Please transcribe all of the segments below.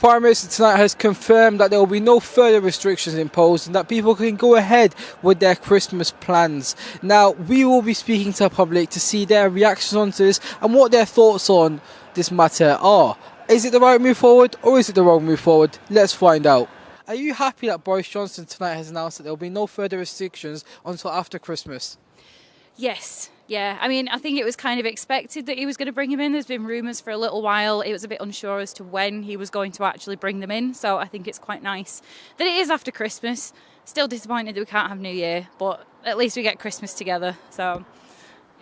Prime Minister tonight has confirmed that there will be no further restrictions imposed and that people can go ahead with their Christmas plans. Now, we will be speaking to the public to see their reactions on this and what their thoughts on this matter are. Is it the right move forward or is it the wrong move forward? Let's find out. Are you happy that Boris Johnson tonight has announced that there will be no further restrictions until after Christmas? Yes. Yeah, I mean, I think it was kind of expected that he was going to bring him in. There's been rumours for a little while. It was a bit unsure as to when he was going to actually bring them in. So I think it's quite nice that it is after Christmas. Still disappointed that we can't have New Year, but at least we get Christmas together. So.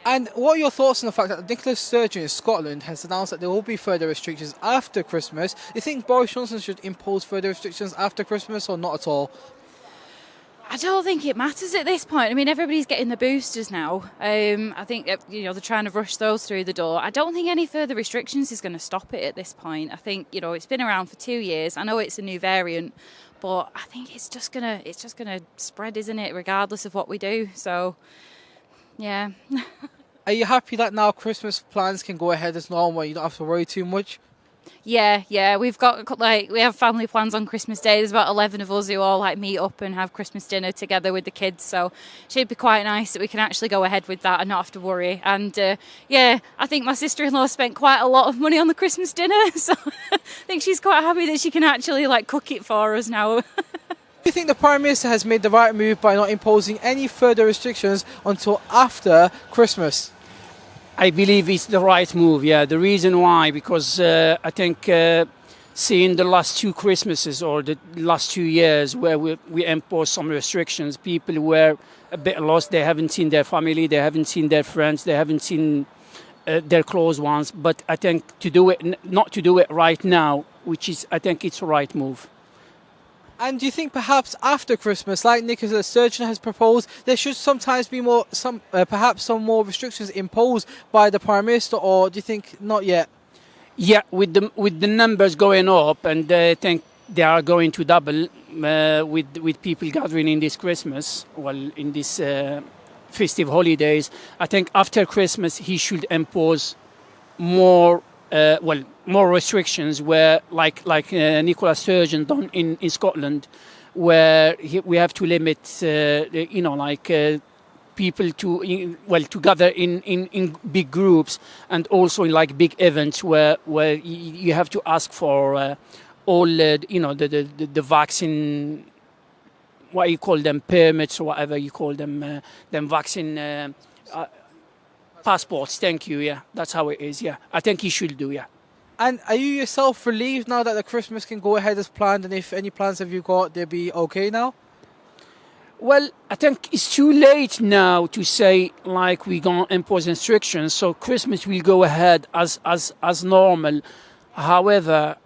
And what are your thoughts on the fact that Nicola Sturgeon in Scotland has announced that there will be further restrictions after Christmas? Do you think Boris Johnson should impose further restrictions after Christmas or not at all? I don't think it matters at this point. I mean, everybody's getting the boosters now. I think they're trying to rush those through the door. I don't think any further restrictions is going to stop it at this point. I think it's been around for 2 years. I know it's a new variant, but I think it's just gonna spread, isn't it? Regardless of what we do. So, yeah. Are you happy that now Christmas plans can go ahead as normal? You don't have to worry too much. Yeah, we have family plans on Christmas Day. There's about 11 of us who all meet up and have Christmas dinner together with the kids, so it should be quite nice that we can actually go ahead with that and not have to worry. And I think my sister-in-law spent quite a lot of money on the Christmas dinner, so I think she's quite happy that she can actually cook it for us now. Do you think the Prime Minister has made the right move by not imposing any further restrictions until after Christmas? I believe it's the right move, yeah. The reason why, because I think seeing the last two Christmases or the last 2 years where we imposed some restrictions, people were a bit lost. They haven't seen their family, they haven't seen their friends, they haven't seen their close ones. But I think not to do it right now, I think it's the right move. And do you think perhaps after Christmas, like Nicola Sturgeon has proposed, there should sometimes be perhaps some more restrictions imposed by the Prime Minister, or do you think not yet? Yeah, with the numbers going up, and I think they are going to double with people gathering in this Christmas, in this festive holidays. I think after Christmas he should impose more restrictions, where like Nicola Sturgeon done in Scotland, where we have to limit people to gather in big groups, and also in big events where you have to ask for all the vaccine, what you call them, permits or whatever you call them vaccine passports. Thank you. Yeah, that's how it is. Yeah, I think he should do. Yeah. And are you yourself relieved now that the Christmas can go ahead as planned? And if any plans have you got, they'll be okay now? Well, I think it's too late now to say we're gonna impose restrictions. So Christmas will go ahead as normal. However,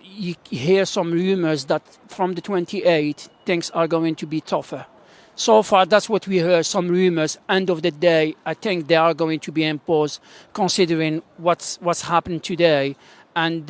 you hear some rumors that from the 28th things are going to be tougher. So far, that's what we heard, some rumors. End of the day, I think they are going to be imposed, considering what's happened today and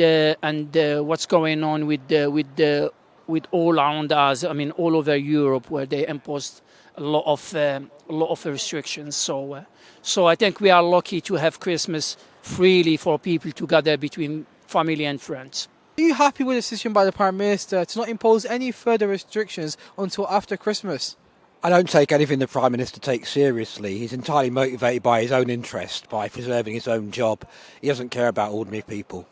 what's going on with all around us. I mean, all over Europe, where they imposed a lot of restrictions. So I think we are lucky to have Christmas freely for people to gather between family and friends. Are you happy with the decision by the Prime Minister to not impose any further restrictions until after Christmas? I don't take anything the Prime Minister takes seriously. He's entirely motivated by his own interest, by preserving his own job. He doesn't care about ordinary people.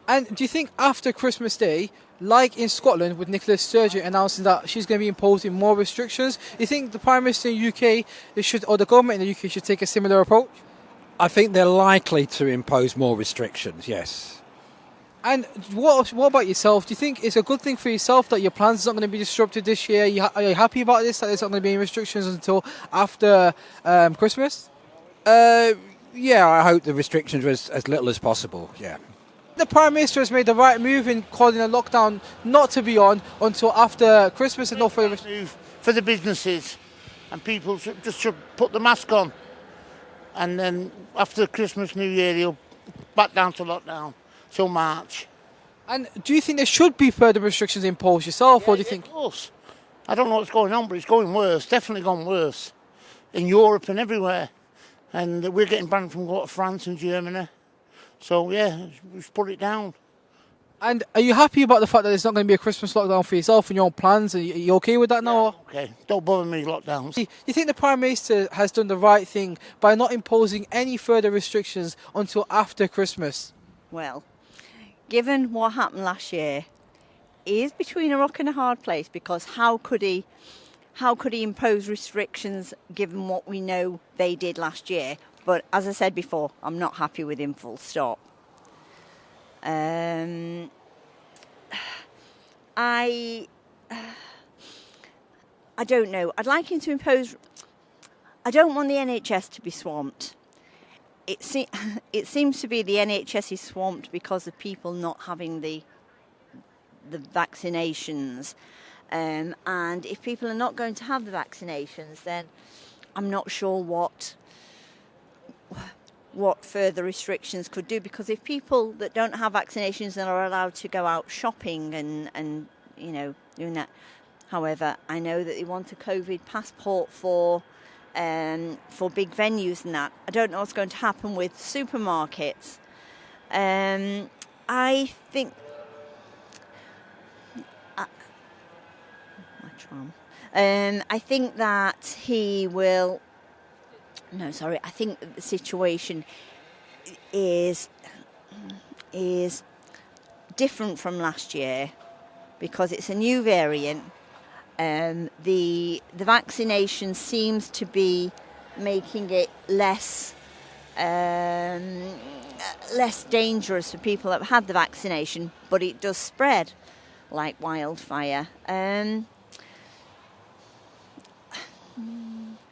And do you think after Christmas Day, like in Scotland with Nicola Sturgeon announcing that she's going to be imposing more restrictions, do you think the Prime Minister in the UK or the government in the UK should take a similar approach? I think they're likely to impose more restrictions, yes. And what about yourself? Do you think it's a good thing for yourself that your plans are not going to be disrupted this year? Are you happy about this, that there's not going to be any restrictions until after Christmas? Yeah, I hope the restrictions were as little as possible, yeah. The Prime Minister has made the right move in calling a lockdown not to be on until after Christmas and no further move for the businesses, and people should put the mask on. And then after Christmas, New Year, he'll back down to lockdown till March. And do you think there should be further restrictions imposed yourself, or do you think? Of course. I don't know what's going on, but it's going worse, definitely gone worse, in Europe and everywhere. And we're getting banned from going to France and Germany. So, yeah, just put it down. And are you happy about the fact that there's not going to be a Christmas lockdown for yourself and your own plans? Are you okay with that now? Okay, don't bother me, lockdowns. Do you think the Prime Minister has done the right thing by not imposing any further restrictions until after Christmas? Well, given what happened last year, he is between a rock and a hard place, because how could he impose restrictions given what we know they did last year? But as I said before, I'm not happy with him, full stop. I don't know. I'd like him to impose. I don't want the NHS to be swamped. It seems to be the NHS is swamped because of people not having the vaccinations, and if people are not going to have the vaccinations, then I'm not sure what further restrictions could do, because if people that don't have vaccinations are allowed to go out shopping and doing that. However, I know that they want a COVID passport for big venues and that. I don't know what's going to happen with supermarkets. I think I think that he will. No, sorry. I think the situation is different from last year because it's a new variant. The vaccination seems to be making it less dangerous for people that have had the vaccination, but it does spread like wildfire.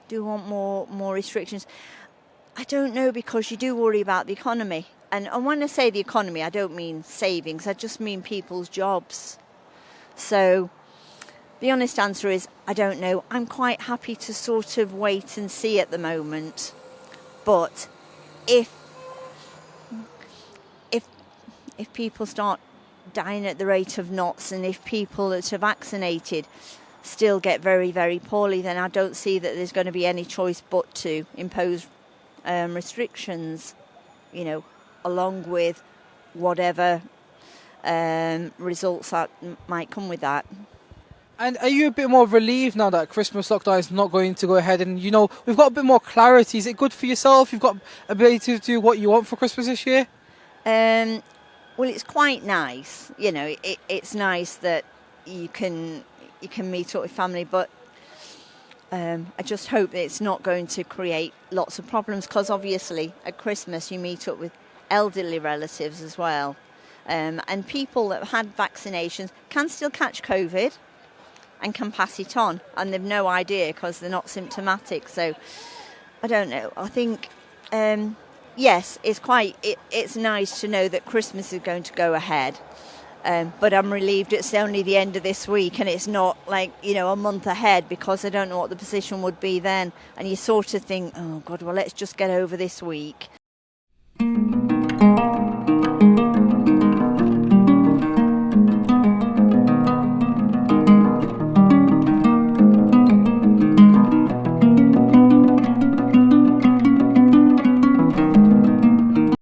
Do you want more restrictions? I don't know, because you do worry about the economy. And when I say the economy, I don't mean savings. I just mean people's jobs. So the honest answer is, I don't know. I'm quite happy to sort of wait and see at the moment. But if people start dying at the rate of knots, and if people that are vaccinated still get very, very poorly, then I don't see that there's going to be any choice but to impose restrictions, along with whatever results that might come with that. And are you a bit more relieved now that Christmas lockdown is not going to go ahead, and we've got a bit more clarity? Is it good for yourself? You've got ability to do what you want for Christmas this year? Well, it's quite nice. It's nice that you can meet up with family, but I just hope that it's not going to create lots of problems, because obviously at Christmas you meet up with elderly relatives as well, and people that have had vaccinations can still catch COVID and can pass it on, and they've no idea because they're not symptomatic. So I don't know. I think yes, it's nice to know that Christmas is going to go ahead. But I'm relieved it's only the end of this week and it's not a month ahead, because I don't know what the position would be then. And you sort of think, oh God, well, let's just get over this week.